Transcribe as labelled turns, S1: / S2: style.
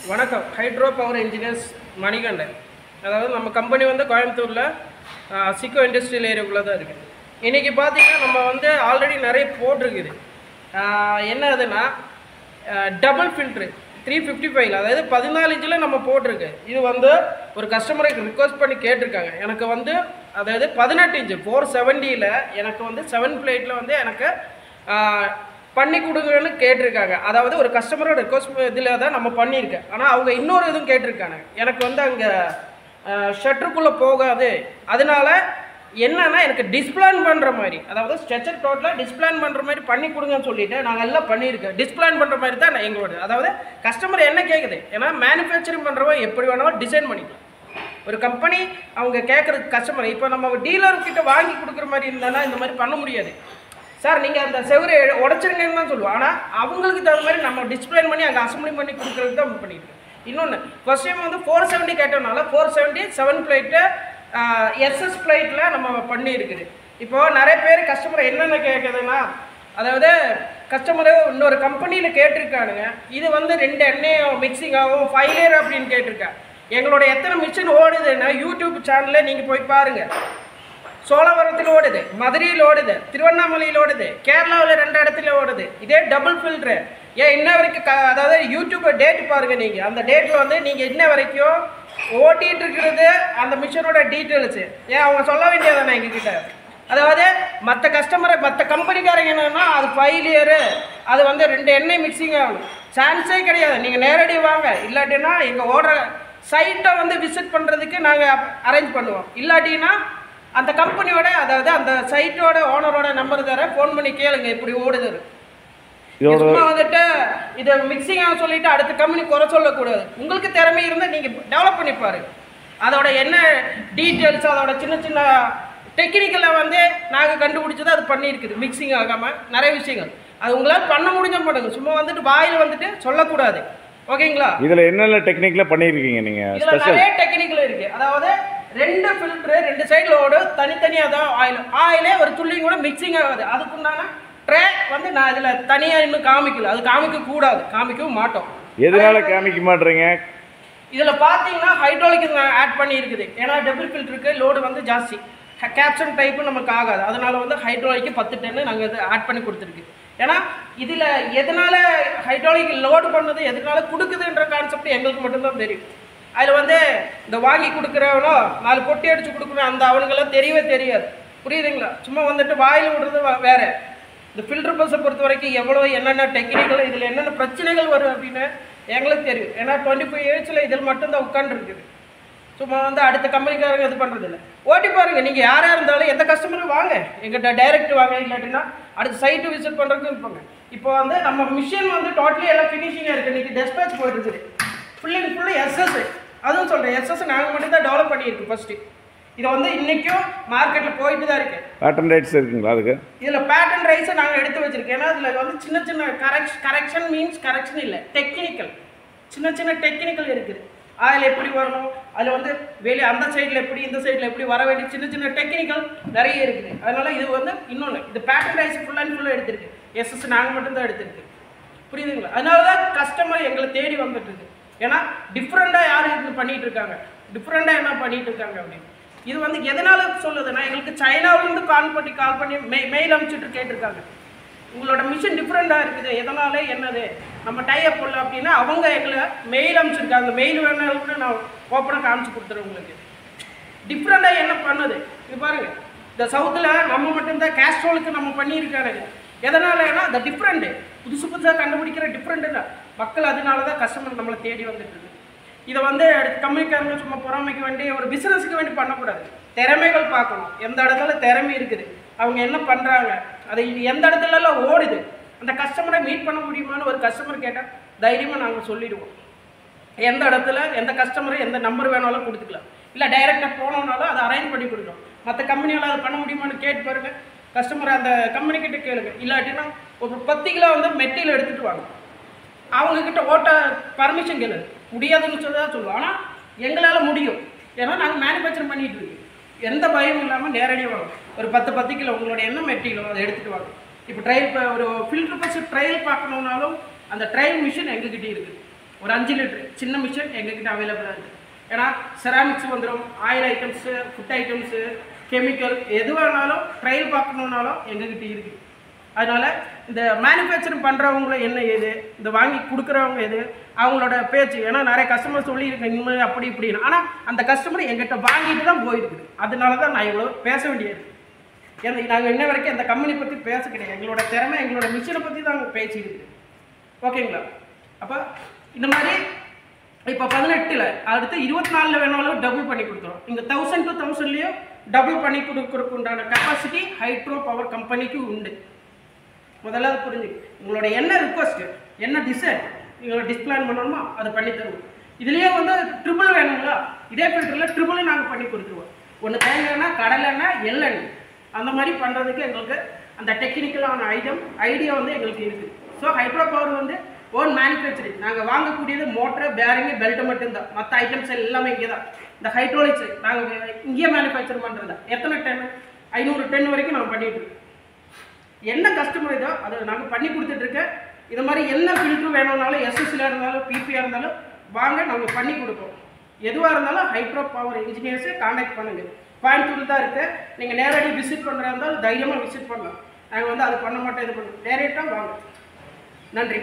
S1: வணக்கம். Hydro power engineers Manikandan. அதாவது நம்ம கம்பெனி வந்து கோயம்புத்தூரில் சிக்கோ இண்டஸ்ட்ரியல் ஏரியாக்குள்ளே தான் இருக்குது. இன்றைக்கி பார்த்திங்கன்னா நம்ம வந்து ஆல்ரெடி நிறைய போட்டிருக்குது. என்ன அதுன்னா டபுள் ஃபில்ட்ரு 355, அதாவது 14 இன்ச்சில் நம்ம போட்டிருக்கு. இது வந்து ஒரு கஸ்டமருக்கு ரிக்வஸ்ட் பண்ணி கேட்டிருக்காங்க. எனக்கு வந்து அதாவது 18 இன்ச்சு 470 எனக்கு வந்து 7 பிளேட்டில் வந்து எனக்கு பண்ணி கொடுங்கன்னு கேட்டிருக்காங்க. அதாவது ஒரு கஸ்டமரோட ரிக்வஸ்ட் இதில் தான் நம்ம பண்ணியிருக்கேன். ஆனால் அவங்க இன்னொரு இதுவும் கேட்டிருக்காங்க. எனக்கு வந்து அங்கே ஷட்டருக்குள்ளே போகாது, அதனால என்னன்னா எனக்கு டிஸ்பிளான் பண்ணுற மாதிரி, அதாவது ஸ்ட்ரெச்சர் டோட்டலாக டிஸ்பிளான் பண்ணுற மாதிரி பண்ணி கொடுங்கன்னு சொல்லிட்டு நாங்கள் எல்லாம் பண்ணியிருக்கேன். டிஸ்பிளான் பண்ணுற மாதிரி தான் எங்களோட, அதாவது கஸ்டமர் என்ன கேட்குது, ஏன்னா மேனுஃபேக்சரிங் பண்ணுறவங்க எப்படி வேணாலும் டிசைன் பண்ணிக்கலாம். ஒரு கம்பெனி அவங்க கேட்குறது கஸ்டமர், இப்போ நம்ம டீலர்கிட்ட வாங்கி கொடுக்குற மாதிரி இருந்தாலும் இந்த மாதிரி பண்ண முடியாது. சார் நீங்கள் அந்த செவரை உடச்சிருங்கன்னு தான் சொல்லுவோம். ஆனால் அவங்களுக்கு தகுந்த மாதிரி நம்ம டிஸ்பிளே பண்ணி அங்கே அசம்பிளி பண்ணி கொடுக்குறது தான் பண்ணிட்டு. இன்னொன்று ஃபர்ஸ்ட் டைம் வந்து 470 கேட்டோம்னால 470 7 பிளேட்டு எஸ்எஸ் பிளேட்டில் நம்ம பண்ணியிருக்குது. இப்போது நிறைய பேர் கஸ்டமர் என்னென்ன கேட்குதுன்னா, அதாவது கஸ்டமரு இன்னொரு கம்பெனியில் கேட்டிருக்கானுங்க, இது வந்து 2 எண்ணெயும் மிக்சிங் ஆகும் 5 லேயர் அப்படின்னு கேட்டிருக்கேன். எங்களோட எத்தனை மிஷின் ஓடுதுன்னா யூடியூப் சேனலில் நீங்கள் போய் பாருங்கள். சோழவரத்தில் ஓடுது, மதுரையில் ஓடுது, திருவண்ணாமலையில் ஓடுது, கேரளாவில் 2 இடத்துல ஓடுது. இதே டபுள் ஃபில்ட்ரு ஏன் இன்ன வரைக்கும் அதாவது யூடியூப் டேட் பாருங்கள். நீங்கள் அந்த டேட்டில் வந்து நீங்கள் இன்ன வரைக்கும் ஓட்டிகிட்டு இருக்கிறது அந்த மிஷினோட டீட்டெயில்ஸு ஏன் அவங்க சொல்ல வேண்டியதானே எங்ககிட்ட. அதாவது மற்ற கஸ்டமரை மற்ற கம்பெனிக்காரங்க என்னன்னா அது 5 லேயரு, அது வந்து 2 எண்ணெய் மிக்சிங் ஆகும், சான்ஸே கிடையாது. நீங்கள் நேரடி வாங்க, இல்லாட்டின்னா எங்கள் ஓடுற சைட்டை வந்து விசிட் பண்ணுறதுக்கு நாங்கள் அரேஞ்ச் பண்ணுவோம். இல்லாட்டின்னா அந்த கம்பெனியோட, அதாவது அந்த சைட்டோட ஓனரோட நம்பர் தர ஃபோன் பண்ணி கேளுங்க இப்படி ஓடுது. சும்மா வந்துட்டு இதை மிக்சிங்காக சொல்லிட்டு அடுத்த கம்பெனி குறை சொல்லக்கூடாது. உங்களுக்கு திறமை இருந்தால் நீங்கள் டெவலப் பண்ணி பாருங்க. அதோட என்ன டீட்டெயில்ஸ், அதோட சின்ன சின்ன டெக்னிக்கலை வந்து நாங்கள் கண்டுபிடிச்சது அது பண்ணியிருக்குது. மிக்சிங் ஆகாமல் நிறைய விஷயங்கள் அது உங்களால் பண்ண முடிஞ்ச பண்ணுங்க. சும்மா வந்துட்டு வாயில் வந்துட்டு சொல்லக்கூடாது. ஓகேங்களா?
S2: இதில் என்னென்ன டெக்னிக்கில் பண்ணியிருக்கீங்க நீங்கள்?
S1: இதில் நிறைய டெக்னிக்கல் இருக்குது. அதாவது 2 ஃபில்ட்ரு 2 சைடில் ஓடும், தனித்தனியாக தான் ஆயிலே ஒரு துள்ளி கூட மிக்சிங் ஆகாது. அதுக்குண்டான ட்ரே வந்து நான் இதில் தனியாக இன்னும் காமிக்கல, அது காமிக்கக்கூடாது, காமிக்கவும் மாட்டோம்.
S2: எதனால காமிக்க மாட்டேறீங்க?
S1: இதில் பார்த்தீங்கன்னா ஹைட்ராலிக் ஆட் பண்ணியிருக்குது. ஏன்னா டபுள் ஃபில்ட்ருக்கு லோடு வந்து ஜாஸ்தி, கேப்சன் டைப்பு நமக்கு ஆகாது. அதனால வந்து ஹைட்ராலிக்கு 10 டன்னு நாங்கள் இது ஆட் பண்ணி கொடுத்துருக்கு. ஏன்னா இதில் எதனால் ஹைட்ராலிக் லோடு பண்ணது எதனால கொடுக்குதுன்ற கான்செப்ட் எங்களுக்கு மட்டும்தான் தெரியும். அதில் வந்து இந்த வாங்கி கொடுக்குறவனோ 4 பொட்டி அடித்து கொடுக்கணும் அந்த அவனுங்கெல்லாம் தெரியவே தெரியாது. புரியுதுங்களா? சும்மா வந்துட்டு வாயில் விடுறது வேறு. இந்த ஃபில்டர் பஸ்ஸை பொறுத்த வரைக்கும் எவ்வளோ என்னென்ன டெக்னிக்கல், இதில் என்னென்ன பிரச்சனைகள் வரும் அப்படின்னு எங்களுக்கு தெரியும். ஏன்னா 25 இயர்ஸில் இதில் மட்டும்தான் உட்காந்துருக்குது. சும்மா வந்து அடுத்த கம்பெனிக்காரங்க இது பண்ணுறதில்ல. ஓட்டி பாருங்கள். நீங்கள் யாராக இருந்தாலும் எந்த கஸ்டமரும் வாங்க, எங்கிட்ட டைரெக்ட் வாங்க, இல்லாட்டினா அடுத்த சைட்டு விசிட் பண்ணுறதுக்கு இருப்பாங்க. இப்போ வந்து நம்ம மிஷின் வந்து டோட்டலி எல்லாம் ஃபினிஷிங்காக இருக்குது. இன்றைக்கி டெஸ்பேச் போயிட்டுருக்குது. Full SS. அதுவும் சொல்கிறேன், எஸ்எஸ் நாங்கள் மட்டும் தான் டெவலப் பண்ணியிருக்கோம் ஃபஸ்ட்டு. இதை வந்து இன்றைக்கும் மார்க்கெட்டில் போயிட்டு தான் இருக்குது.
S2: பேட்டன் ரைட்ஸ் இருக்குங்களா அதுக்கு?
S1: இதில் பேட்டன் ரைட்ஸை நாங்கள் எடுத்து வச்சுருக்கோம். ஏன்னா இதில் வந்து சின்ன சின்ன கரெக்ஷன் மீன்ஸ் கரெக்ஷன் இல்லை, டெக்னிக்கல் சின்ன சின்ன டெக்னிக்கல் இருக்குது. அதில் எப்படி வரணும், அதில் வந்து வெளியே அந்த சைடில் எப்படி இந்த சைடில் எப்படி வர வேண்டிய சின்ன சின்ன டெக்னிக்கல் நிறைய இருக்குது. அதனால் இது வந்து இன்னொன்று, இது பேட்டன் ரைட்ஸ் ஃபுல் அண்ட் ஃபுல்லாக எடுத்திருக்கு. எஸ்எஸ் நாங்கள் மட்டும்தான் எடுத்திருக்கு. புரியுதுங்களா? அதனால தான் கஸ்டமர் எங்களை தேடி வந்துட்டுருக்கு. ஏன்னா டிஃப்ரெண்ட்டாக யார் இது பண்ணிகிட்டு இருக்காங்க, டிஃப்ரெண்ட்டாக என்ன பண்ணிகிட்டு இருக்காங்க அப்படின்னு. இது வந்து எதனால் சொல்லுதுன்னா, எங்களுக்கு சைனாவிலேருந்து கால் பண்ணி மெயில் அனுப்பிச்சுட்டு கேட்டிருக்காங்க, உங்களோட மிஷின் டிஃப்ரெண்ட்டாக இருக்குது, எதனால என்னது நம்ம டைப் பண்ணல அப்படின்னா அவங்க எங்களை மெயில் அனுப்பிச்சிருக்காங்க. மெயில் வேணாலும் கூட நான் ஓப்பனாக காமிச்சு கொடுத்துறேன் உங்களுக்கு. டிஃப்ரெண்ட்டாக என்ன பண்ணுது இது பாருங்கள். இந்த சவுத்தில் நம்ம மட்டும்தான் கேஸ்ட்ரோலுக்கு நம்ம பண்ணியிருக்காங்க. எதனாலன்னா அந்த டிஃப்ரெண்ட்டு புதுசாக கண்டுபிடிக்கிற டிஃப்ரெண்ட்டு தான் மக்கள், அதனால தான் கஸ்டமர் நம்மளை தேடி வந்துட்டுருக்கு. இதை வந்து கம்பெனிக்காரங்க சும்மா பொறாமைக்கு வேண்டி ஒரு பிஸ்னஸுக்கு வேண்டி பண்ணக்கூடாது. திறமைகள் பார்க்கணும். எந்த இடத்துல திறமை இருக்குது, அவங்க என்ன பண்ணுறாங்க, அது எந்த இடத்துலலாம் ஓடுது, அந்த கஸ்டமரை மீட் பண்ண முடியுமான்னு ஒரு கஸ்டமர் கேட்டால் தைரியமாக நாங்கள் சொல்லிவிடுவோம். எந்த இடத்துல எந்த கஸ்டமரை எந்த நம்பர் வேணாலும் கொடுத்துக்கலாம், இல்லை டைரெக்டாக போனோம்னாலும் அதை அரேஞ்ச் பண்ணி கொடுக்கணும். மற்ற கம்பெனியால் அதை பண்ண முடியுமான்னு கேட்டு பாருங்கள். கஸ்டமர் அந்த கம்பெனிக்கிட்ட கேளுங்க. இல்லாட்டினா ஒரு 10 கிலோ வந்து மெட்டீரியல் எடுத்துகிட்டு வாங்க, அவங்கக்கிட்ட ஓட்ட பர்மிஷன் கேளு. முடியாதுன்னு சொல்லதான் சொல்லுவோம். ஆனால் எங்களால் முடியும். ஏன்னா நாங்கள் மேனுஃபேக்சர் பண்ணிகிட்டு இருக்கோம். எந்த பயமும் இல்லாமல் நேரடியாக வாங்க. ஒரு 10 கிலோ உங்களோட என்ன மெட்டீரியலோ அதை எடுத்துகிட்டு வாங்க. இப்போ ட்ரையல் ஒரு ஃபில்டர் பஸ் ட்ரையல் பார்க்கணுன்னாலும் அந்த ட்ரையல் மிஷின் எங்ககிட்ட இருக்குது. ஒரு 5 லிட்டர் சின்ன மிஷின் எங்ககிட்ட அவைலபிளாக இருக்குது. ஏன்னா செராமிக்ஸ் வந்துடும், oil items, food items, chemical எது வேணாலும் ட்ரையல் பார்க்கணுன்னாலும் எங்ககிட்ட இருக்குது. அதனால் இந்த மேனுஃபேக்சரிங் பண்ணுறவங்களும் என்ன ஏது, இந்த வாங்கி கொடுக்குறவங்க எது, அவங்களோட பேச்சு. ஏன்னா நிறைய கஸ்டமர் சொல்லியிருக்கேன் இனிமேல் அப்படி இப்படின்னு. ஆனால் அந்த கஸ்டமர் எங்கிட்ட வாங்கிட்டு தான் போயிருக்குது. அதனால தான் நான் இவ்வளோ பேச வேண்டியது. ஏன்னா நாங்கள் இன்ன வரைக்கும் அந்த கம்பெனி பற்றி பேச கிடையாது. எங்களோட திறமை, எங்களோட மிஷினை பற்றி தான் நாங்கள் பேசிக்கிட்டு. ஓகேங்களா? அப்போ இந்த மாதிரி இப்போ 18ல் அடுத்து 24ல் வேணாலும் டபுள் பண்ணி கொடுத்துரும். இங்கே 1000 to 1000லேயும் டபுள் பண்ணி கொடுக்குறதுக்கு உண்டான கெப்பாசிட்டி ஹைட்ரோ பவர் கம்பெனிக்கு உண்டு. முதல்ல அது புரிஞ்சு உங்களோட என்ன ரிக்வஸ்ட்டு, என்ன டிசைன் நீங்கள் டிஸ்பிளான் பண்ணணுமோ அதை பண்ணி தருவோம். இதுலேயே வந்து ட்ரிபிள் வேணுங்களா, இதே ஃபில்டரில் ட்ரிபிளும் நாங்கள் பண்ணி கொடுத்துருவோம். ஒன்று தேங்காய்னா, கடலைன்னா, எள்ளெண்ணெய் அந்த மாதிரி பண்ணுறதுக்கு எங்களுக்கு அந்த டெக்னிக்கலான ஐடியா வந்து எங்களுக்கு இருக்குது. ஸோ ஹைட்ரோ பவர் வந்து ஓன் மேனுஃபேக்சரிங். நாங்கள் வாங்கக்கூடியது மோட்டரு, பேரிங்கு, பெல்ட்டு மட்டும்தான். மற்ற ஐட்டம்ஸ் எல்லாமே இங்கே தான். இந்த ஹைட்ராலிக்ஸ் நாங்கள் இங்கேயே மேனுஃபேக்சர் பண்ணுறது. எத்தனை டன், 500 டன் வரைக்கும் நாங்கள் பண்ணிகிட்டு இருக்கோம். என்ன கஸ்டமர் இதோ அதை நாங்கள் பண்ணி கொடுத்துட்ருக்கேன். இது மாதிரி என்ன ஃபில்ட்ரு வேணும்னாலும், எஸ்எஸ்சியில் இருந்தாலும், பிபியாக இருந்தாலும் வாங்க, நாங்கள் பண்ணி கொடுப்போம். எதுவாக இருந்தாலும் ஹைட்ரோ பவர் இன்ஜினியர்ஸை கான்டாக்ட் பண்ணுங்கள். கோயம்புத்தூர் தான் இருக்குது. நீங்கள் நேரடி விசிட் பண்ணுறதா இருந்தாலும் தைரியமாக விசிட் பண்ணலாம். நாங்கள் வந்து அது பண்ண மாட்டோம், இது பண்ணோம், டேரெக்டாக வாங்க. நன்றி.